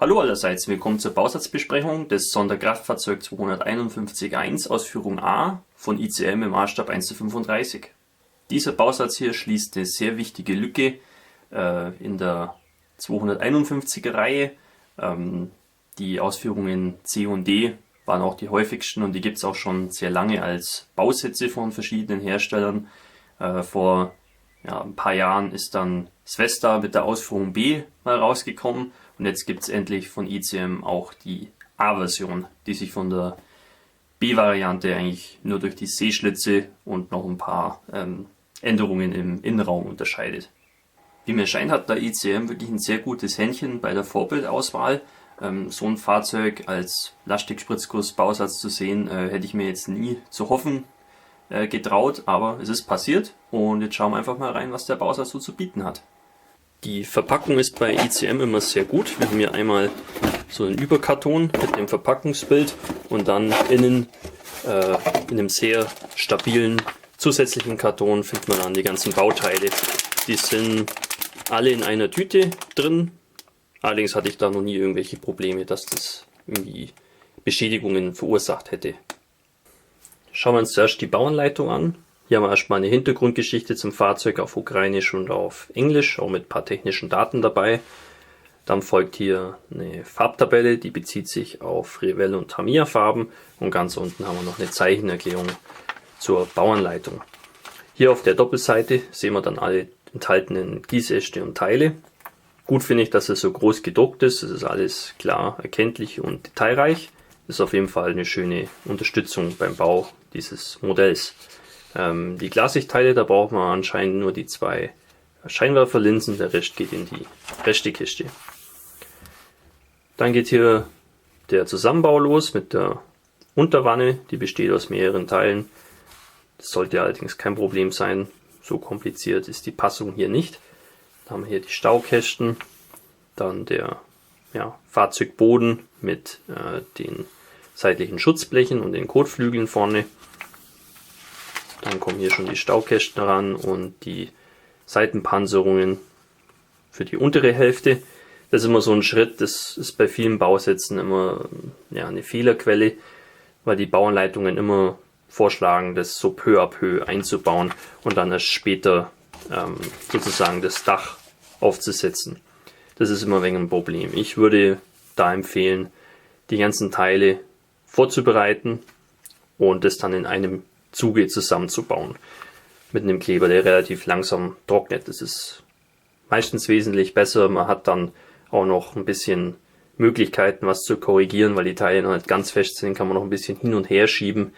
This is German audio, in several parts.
Hallo allerseits, willkommen zur Bausatzbesprechung des Sonderkraftfahrzeug 251.1 Ausführung A von ICM im Maßstab 1:35. Dieser Bausatz hier schließt eine sehr wichtige Lücke in der 251er Reihe. Die Ausführungen C und D waren auch die häufigsten und die gibt es auch schon sehr lange als Bausätze von verschiedenen Herstellern. Vor ein paar Jahren ist dann Svesta mit der Ausführung B mal rausgekommen und jetzt gibt es endlich von ICM auch die A-Version, die sich von der B-Variante eigentlich nur durch die C-Schlitze und noch ein paar Änderungen im Innenraum unterscheidet. Wie mir scheint, hat der ICM wirklich ein sehr gutes Händchen bei der Vorbildauswahl. So ein Fahrzeug als Plastikspritzguss-Bausatz zu sehen, hätte ich mir jetzt nie zu hoffen getraut, aber es ist passiert und jetzt schauen wir einfach mal rein, was der Bausatz so zu bieten hat. Die Verpackung ist bei ICM immer sehr gut. Wir haben hier einmal so einen Überkarton mit dem Verpackungsbild und dann innen in einem sehr stabilen zusätzlichen Karton findet man dann die ganzen Bauteile. Die sind alle in einer Tüte drin. Allerdings hatte ich da noch nie irgendwelche Probleme, dass das irgendwie Beschädigungen verursacht hätte. Schauen wir uns zuerst die Bauanleitung an. Hier haben wir erstmal eine Hintergrundgeschichte zum Fahrzeug auf Ukrainisch und auf Englisch, auch mit ein paar technischen Daten dabei. Dann folgt hier eine Farbtabelle, die bezieht sich auf Revell und Tamiya Farben und ganz unten haben wir noch eine Zeichenerklärung zur Bauanleitung. Hier auf der Doppelseite sehen wir dann alle enthaltenen Gießäste und Teile. Gut finde ich, dass es so groß gedruckt ist, es ist alles klar erkenntlich und detailreich. Das ist auf jeden Fall eine schöne Unterstützung beim Bau dieses Modells. Die Glassichtteile, da braucht man anscheinend nur die 2 Scheinwerferlinsen, der Rest geht in die Restekiste. Dann geht hier der Zusammenbau los mit der Unterwanne, die besteht aus mehreren Teilen. Das sollte allerdings kein Problem sein, so kompliziert ist die Passung hier nicht. Dann haben wir hier die Staukästen, dann der Fahrzeugboden mit den seitlichen Schutzblechen und den Kotflügeln vorne. Dann kommen hier schon die Staukästen ran und die Seitenpanzerungen für die untere Hälfte. Das ist immer so ein Schritt, das ist bei vielen Bausätzen immer eine Fehlerquelle, weil die Bauanleitungen immer vorschlagen, das so peu à peu einzubauen und dann erst später sozusagen das Dach aufzusetzen. Das ist immer ein wenig ein Problem. Ich würde da empfehlen, die ganzen Teile vorzubereiten und das dann in einem Zuge zusammenzubauen. Mit einem Kleber, der relativ langsam trocknet. Das ist meistens wesentlich besser. Man hat dann auch noch ein bisschen Möglichkeiten, was zu korrigieren, weil die Teile noch nicht ganz fest sind, kann man noch ein bisschen hin und her schieben,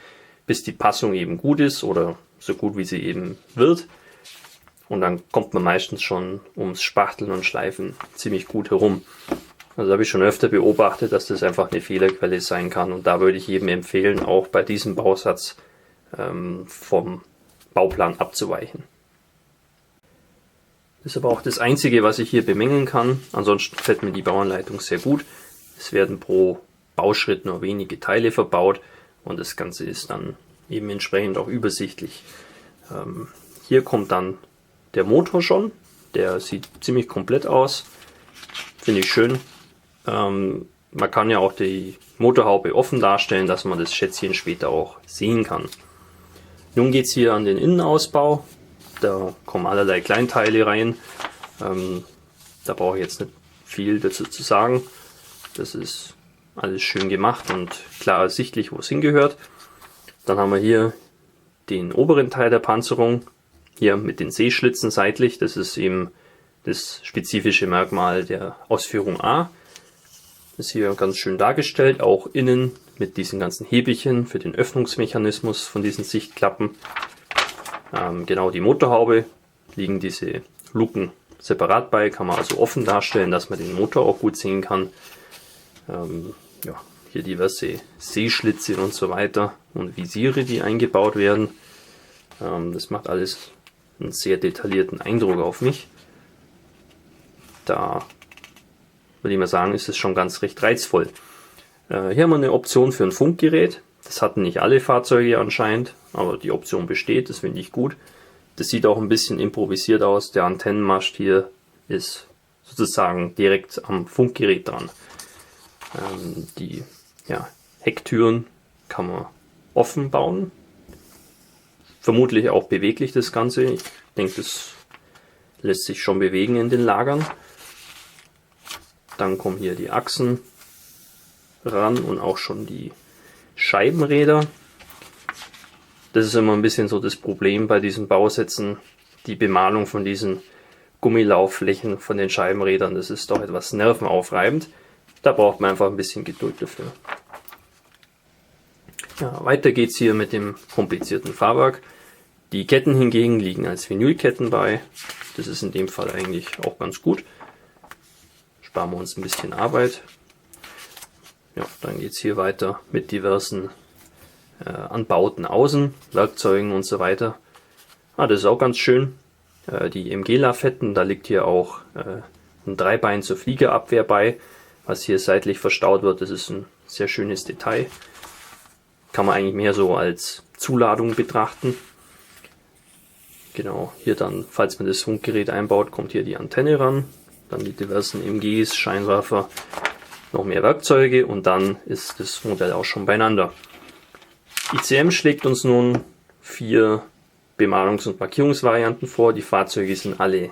bis die Passung eben gut ist oder so gut wie sie eben wird. Und dann kommt man meistens schon ums Spachteln und Schleifen ziemlich gut herum. Also habe ich schon öfter beobachtet, dass das einfach eine Fehlerquelle sein kann. Und da würde ich jedem empfehlen, auch bei diesem Bausatz vom Bauplan abzuweichen. Das ist aber auch das Einzige, was ich hier bemängeln kann. Ansonsten gefällt mir die Bauanleitung sehr gut. Es werden pro Bauschritt nur wenige Teile verbaut und das Ganze ist dann eben entsprechend auch übersichtlich. Hier kommt dann der Motor schon. Der sieht ziemlich komplett aus. Finde ich schön. Man kann ja auch die Motorhaube offen darstellen, dass man das Schätzchen später auch sehen kann. Nun geht es hier an den Innenausbau. Da kommen allerlei Kleinteile rein. Da brauche ich jetzt nicht viel dazu zu sagen. Das ist alles schön gemacht und klar ersichtlich, wo es hingehört. Dann haben wir hier den oberen Teil der Panzerung. Hier mit den C-Schlitzen seitlich. Das ist eben das spezifische Merkmal der Ausführung A. Ist hier ganz schön dargestellt, auch innen mit diesen ganzen Hebelchen für den Öffnungsmechanismus von diesen Sichtklappen. Genau die Motorhaube liegen diese Luken separat bei, kann man also offen darstellen, dass man den Motor auch gut sehen kann. Hier diverse Sehschlitze und so weiter und Visiere, die eingebaut werden. Das macht alles einen sehr detaillierten Eindruck auf mich. Da würde ich mal sagen, ist es schon recht reizvoll. Hier haben wir eine Option für ein Funkgerät. Das hatten nicht alle Fahrzeuge anscheinend, aber die Option besteht, das finde ich gut. Das sieht auch ein bisschen improvisiert aus. Der Antennenmast hier ist sozusagen direkt am Funkgerät dran. Die Hecktüren kann man offen bauen. Vermutlich auch beweglich das Ganze. Ich denke, das lässt sich schon bewegen in den Lagern. Dann kommen hier die Achsen ran und auch schon die Scheibenräder. Das ist immer ein bisschen so das Problem bei diesen Bausätzen. Die Bemalung von diesen Gummilaufflächen von den Scheibenrädern, das ist doch etwas nervenaufreibend. Da braucht man einfach ein bisschen Geduld dafür. Ja, weiter geht's hier mit dem komplizierten Fahrwerk. Die Ketten hingegen liegen als Vinylketten bei. Das ist in dem Fall eigentlich auch ganz gut. Sparen wir uns ein bisschen Arbeit. Ja, dann geht's hier weiter mit diversen Anbauten außen, Werkzeugen und so weiter. Das ist auch ganz schön. Die MG-Lafetten, da liegt hier auch ein Dreibein zur Fliegerabwehr bei, was hier seitlich verstaut wird. Das ist ein sehr schönes Detail. Kann man eigentlich mehr so als Zuladung betrachten. Genau, hier dann, falls man das Funkgerät einbaut, kommt hier die Antenne ran. Dann die diversen MGs, Scheinwerfer, noch mehr Werkzeuge und dann ist das Modell auch schon beieinander. ICM schlägt uns nun 4 Bemalungs- und Markierungsvarianten vor. Die Fahrzeuge sind alle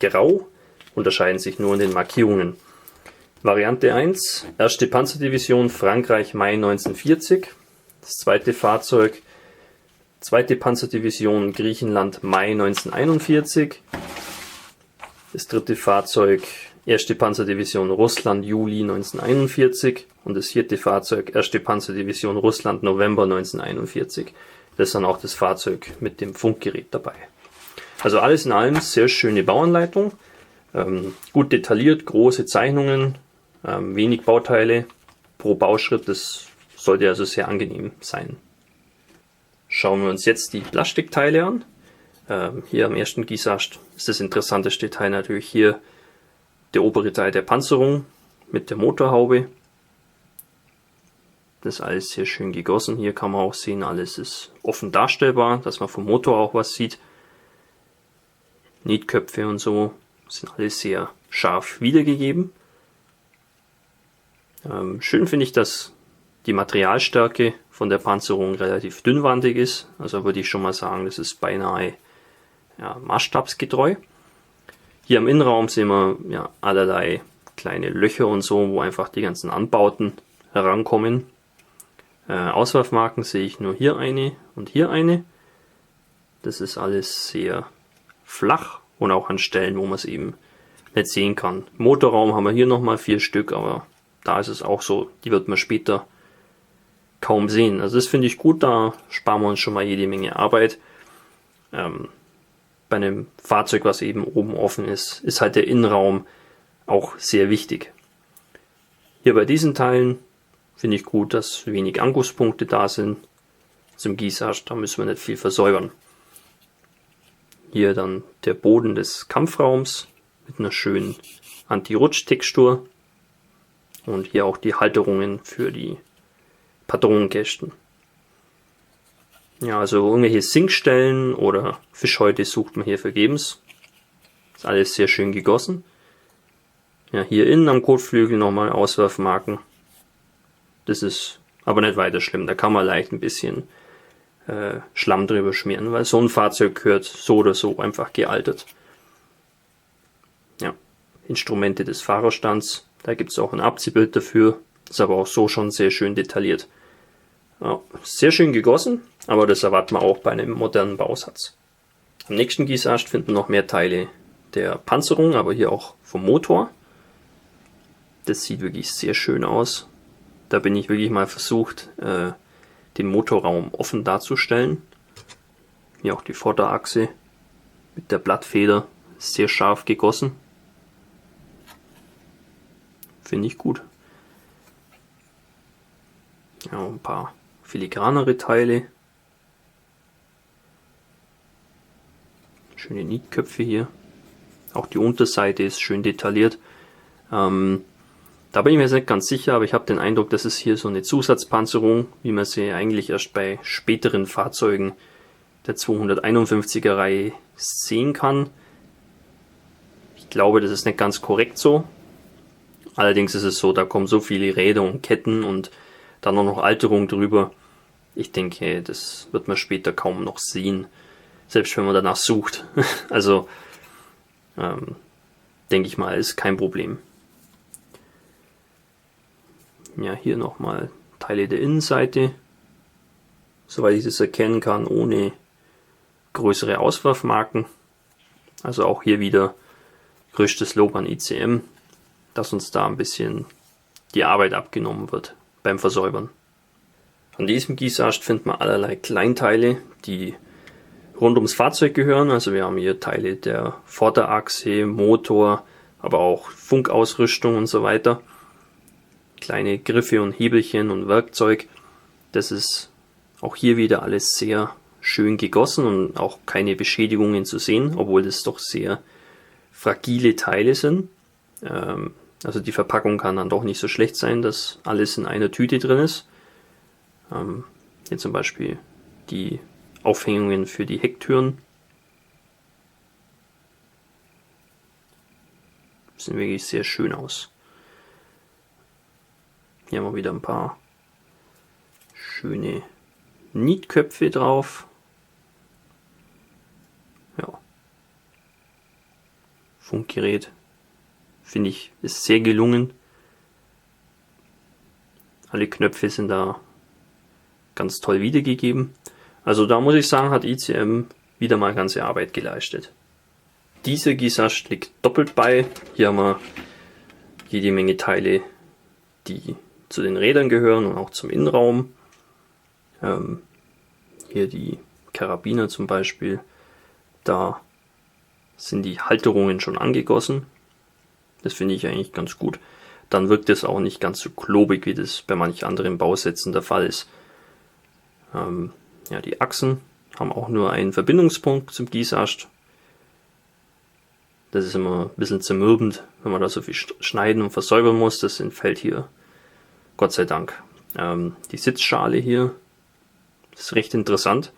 grau, unterscheiden sich nur in den Markierungen. Variante 1, 1. Panzerdivision Frankreich Mai 1940. Das zweite Fahrzeug, 2. Panzerdivision Griechenland Mai 1941. Das dritte Fahrzeug, 1. Panzerdivision Russland Juli 1941 und das 4. Fahrzeug, 1. Panzerdivision Russland November 1941. Das ist dann auch das Fahrzeug mit dem Funkgerät dabei. Also alles in allem sehr schöne Bauanleitung, gut detailliert, große Zeichnungen, wenig Bauteile pro Bauschritt, das sollte also sehr angenehm sein. Schauen wir uns jetzt die Plastikteile an. Hier am ersten Gießast ist das interessanteste Teil natürlich hier der obere Teil der Panzerung mit der Motorhaube. Das ist alles sehr schön gegossen. Hier kann man auch sehen, alles ist offen darstellbar, dass man vom Motor auch was sieht. Nietköpfe und so sind alles sehr scharf wiedergegeben. Schön finde ich, dass die Materialstärke von der Panzerung relativ dünnwandig ist. Also würde ich schon mal sagen, das ist beinahe maßstabsgetreu. Hier im Innenraum sehen wir allerlei kleine Löcher und so, wo einfach die ganzen Anbauten herankommen. Auswerfmarken sehe ich nur hier eine und hier eine. Das ist alles sehr flach und auch an Stellen, wo man es eben nicht sehen kann. Im Motorraum haben wir hier nochmal 4 Stück, aber da ist es auch so, die wird man später kaum sehen. Also das finde ich gut, da sparen wir uns schon mal jede Menge Arbeit. Bei einem Fahrzeug, was eben oben offen ist, ist halt der Innenraum auch sehr wichtig. Hier bei diesen Teilen finde ich gut, dass wenig Angusspunkte da sind. Zum Gießast, da müssen wir nicht viel versäubern. Hier dann der Boden des Kampfraums mit einer schönen Anti-Rutsch-Textur. Und hier auch die Halterungen für die Patronenkästen. Ja, also irgendwelche Sinkstellen oder Fischhäute sucht man hier vergebens. Ist alles sehr schön gegossen. Ja, hier innen am Kotflügel nochmal Auswerfmarken. Das ist aber nicht weiter schlimm. Da kann man leicht ein bisschen Schlamm drüber schmieren, weil so ein Fahrzeug gehört so oder so einfach gealtert. Ja, Instrumente des Fahrerstands. Da gibt es auch ein Abziehbild dafür. Ist aber auch so schon sehr schön detailliert. Ja, sehr schön gegossen, aber das erwarten wir auch bei einem modernen Bausatz. Am nächsten Gießast finden noch mehr Teile der Panzerung, aber hier auch vom Motor. Das sieht wirklich sehr schön aus. Da bin ich wirklich mal versucht, den Motorraum offen darzustellen. Hier auch die Vorderachse mit der Blattfeder, sehr scharf gegossen. Finde ich gut. Ja, ein paar filigranere Teile. Schöne Nietköpfe hier. Auch die Unterseite ist schön detailliert. Da bin ich mir jetzt nicht ganz sicher, aber ich habe den Eindruck, dass es hier so eine Zusatzpanzerung, wie man sie eigentlich erst bei späteren Fahrzeugen der 251er Reihe sehen kann. Ich glaube, das ist nicht ganz korrekt so. Allerdings ist es so, da kommen so viele Räder und Ketten und dann noch Alterung drüber. Ich denke, das wird man später kaum noch sehen, selbst wenn man danach sucht. Also denke ich mal, ist kein Problem. Ja, hier nochmal Teile der Innenseite, soweit ich das erkennen kann, ohne größere Auswurfmarken. Also auch hier wieder größtes Lob an ICM, dass uns da ein bisschen die Arbeit abgenommen wird beim Versäubern. An diesem Gießast findet man allerlei Kleinteile, die rund ums Fahrzeug gehören. Also wir haben hier Teile der Vorderachse, Motor, aber auch Funkausrüstung und so weiter. Kleine Griffe und Hebelchen und Werkzeug. Das ist auch hier wieder alles sehr schön gegossen und auch keine Beschädigungen zu sehen, obwohl das doch sehr fragile Teile sind. Also die Verpackung kann dann doch nicht so schlecht sein, dass alles in einer Tüte drin ist. Hier zum Beispiel die Aufhängungen für die Hecktüren. Sehen wirklich sehr schön aus. Hier haben wir wieder ein paar schöne Nietköpfe drauf. Ja. Funkgerät, finde ich, ist sehr gelungen. Alle Knöpfe sind da ganz toll wiedergegeben. Also da muss ich sagen, hat ICM wieder mal ganze Arbeit geleistet. Dieser Gießast liegt doppelt bei. Hier haben wir jede Menge Teile, die zu den Rädern gehören und auch zum Innenraum. Hier die Karabiner zum Beispiel. Da sind die Halterungen schon angegossen. Das finde ich eigentlich ganz gut. Dann wirkt es auch nicht ganz so klobig, wie das bei manch anderen Bausätzen der Fall ist. Ja, die Achsen haben auch nur einen Verbindungspunkt zum Gießast. Das ist immer ein bisschen zermürbend, wenn man da so viel schneiden und versäubern muss. Das entfällt hier Gott sei Dank. Die Sitzschale hier ist recht interessant.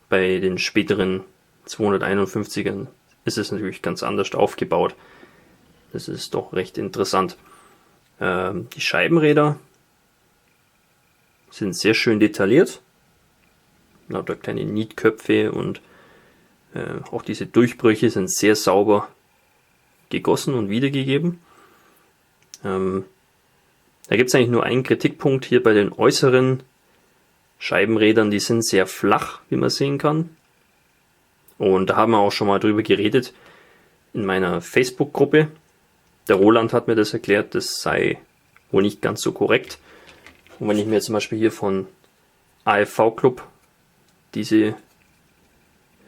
Bei den späteren 251ern ist es natürlich ganz anders aufgebaut. Das ist doch recht interessant. Die Scheibenräder sind sehr schön detailliert. Lauter kleine Nietköpfe und auch diese Durchbrüche sind sehr sauber gegossen und wiedergegeben. Da gibt es eigentlich nur einen Kritikpunkt hier bei den äußeren Scheibenrädern, die sind sehr flach, wie man sehen kann. Und da haben wir auch schon mal drüber geredet in meiner Facebook-Gruppe. Der Roland hat mir das erklärt, das sei wohl nicht ganz so korrekt. Und wenn ich mir zum Beispiel hier von AFV Club diese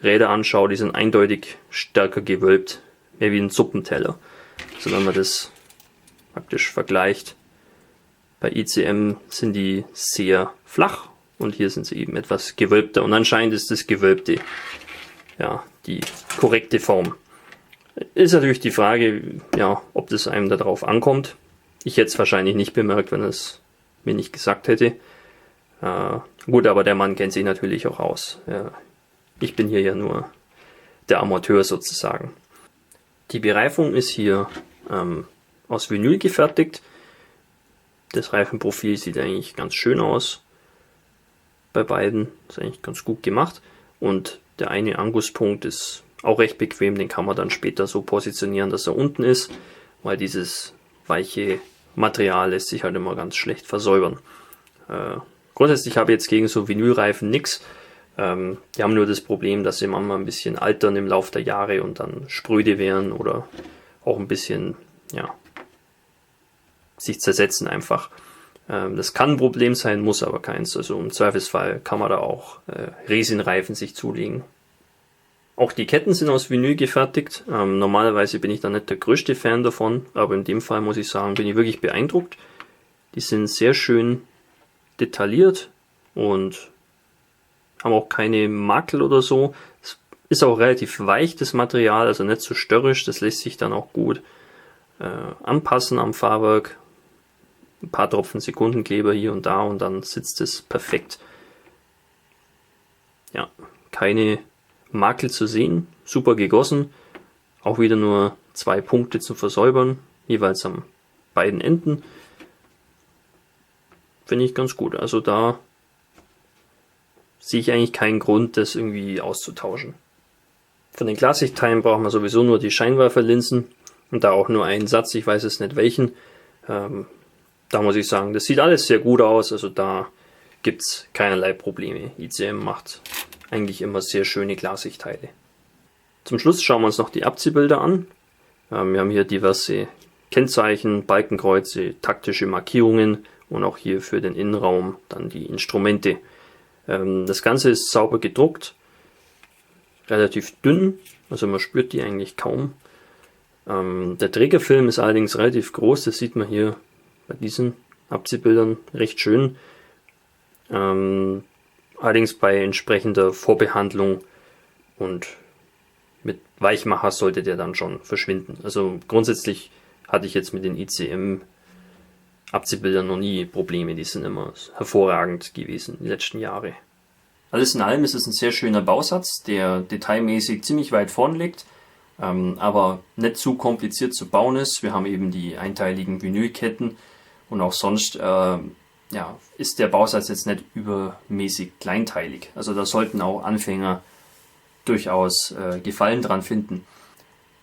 Räder anschaue, die sind eindeutig stärker gewölbt, mehr wie ein Suppenteller. Also wenn man das praktisch vergleicht, bei ICM sind die sehr flach und hier sind sie eben etwas gewölbter. Und anscheinend ist das Gewölbte ja die korrekte Form. Ist natürlich die Frage, ja, ob das einem darauf ankommt. Ich hätte es wahrscheinlich nicht bemerkt, wenn er es mir nicht gesagt hätte. Gut, aber der Mann kennt sich natürlich auch aus. Ich bin hier ja nur der Amateur sozusagen. Die Bereifung ist hier aus Vinyl gefertigt. Das Reifenprofil sieht eigentlich ganz schön aus. Bei beiden ist eigentlich ganz gut gemacht. Und der eine Angusspunkt ist auch recht bequem. Den kann man dann später so positionieren, dass er unten ist. Weil dieses weiche Material lässt sich halt immer ganz schlecht versäubern. Grundsätzlich habe ich jetzt gegen so Vinylreifen nichts. Die haben nur das Problem, dass sie manchmal ein bisschen altern im Laufe der Jahre und dann spröde werden oder auch ein bisschen, ja, sich zersetzen einfach. Das kann ein Problem sein, muss aber keins. Also im Zweifelsfall kann man da auch Resinreifen sich zulegen. Auch die Ketten sind aus Vinyl gefertigt. Normalerweise bin ich da nicht der größte Fan davon, aber in dem Fall muss ich sagen, bin ich wirklich beeindruckt. Die sind sehr schön detailliert und haben auch keine Makel oder so. Es ist auch relativ weich, das Material, also nicht so störrisch. Das lässt sich dann auch gut anpassen am Fahrwerk. Ein paar Tropfen Sekundenkleber hier und da und dann sitzt es perfekt. Ja, keine Makel zu sehen, super gegossen. Auch wieder nur 2 Punkte zum Versäubern, jeweils am beiden Enden. Finde ich ganz gut. Also da sehe ich eigentlich keinen Grund, das irgendwie auszutauschen. Von den Klarsichtteilen brauchen wir sowieso nur die Scheinwerferlinsen und da auch nur einen Satz, ich weiß jetzt nicht welchen. Da muss ich sagen, das sieht alles sehr gut aus, also da gibt es keinerlei Probleme. ICM macht eigentlich immer sehr schöne Klarsichtteile. Zum Schluss schauen wir uns noch die Abziehbilder an. Wir haben hier diverse Kennzeichen, Balkenkreuze, taktische Markierungen und auch hier für den Innenraum dann die Instrumente. Das Ganze ist sauber gedruckt, relativ dünn, also man spürt die eigentlich kaum. Der Trägerfilm ist allerdings relativ groß, das sieht man hier bei diesen Abziehbildern recht schön. Allerdings bei entsprechender Vorbehandlung und mit Weichmacher sollte der dann schon verschwinden. Also grundsätzlich hatte ich jetzt mit den ICM Abziehbildern noch nie Probleme, die sind immer hervorragend gewesen die letzten Jahre. Alles in allem ist es ein sehr schöner Bausatz, der detailmäßig ziemlich weit vorn liegt, aber nicht zu kompliziert zu bauen ist. Wir haben eben die einteiligen Vinylketten und auch sonst ist der Bausatz jetzt nicht übermäßig kleinteilig. Also da sollten auch Anfänger durchaus Gefallen dran finden.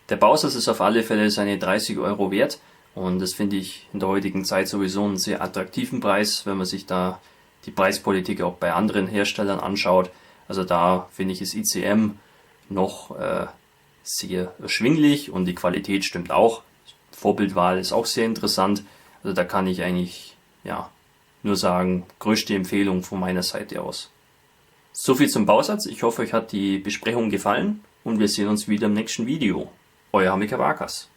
Der Bausatz ist auf alle Fälle seine 30 Euro wert und das finde ich in der heutigen Zeit sowieso einen sehr attraktiven Preis, wenn man sich da die Preispolitik auch bei anderen Herstellern anschaut. Also da finde ich ist ICM noch sehr erschwinglich und die Qualität stimmt auch. Vorbildwahl ist auch sehr interessant. Also da kann ich eigentlich nur sagen, größte Empfehlung von meiner Seite aus. Soviel zum Bausatz. Ich hoffe, euch hat die Besprechung gefallen und wir sehen uns wieder im nächsten Video. Euer Hamika Varkas.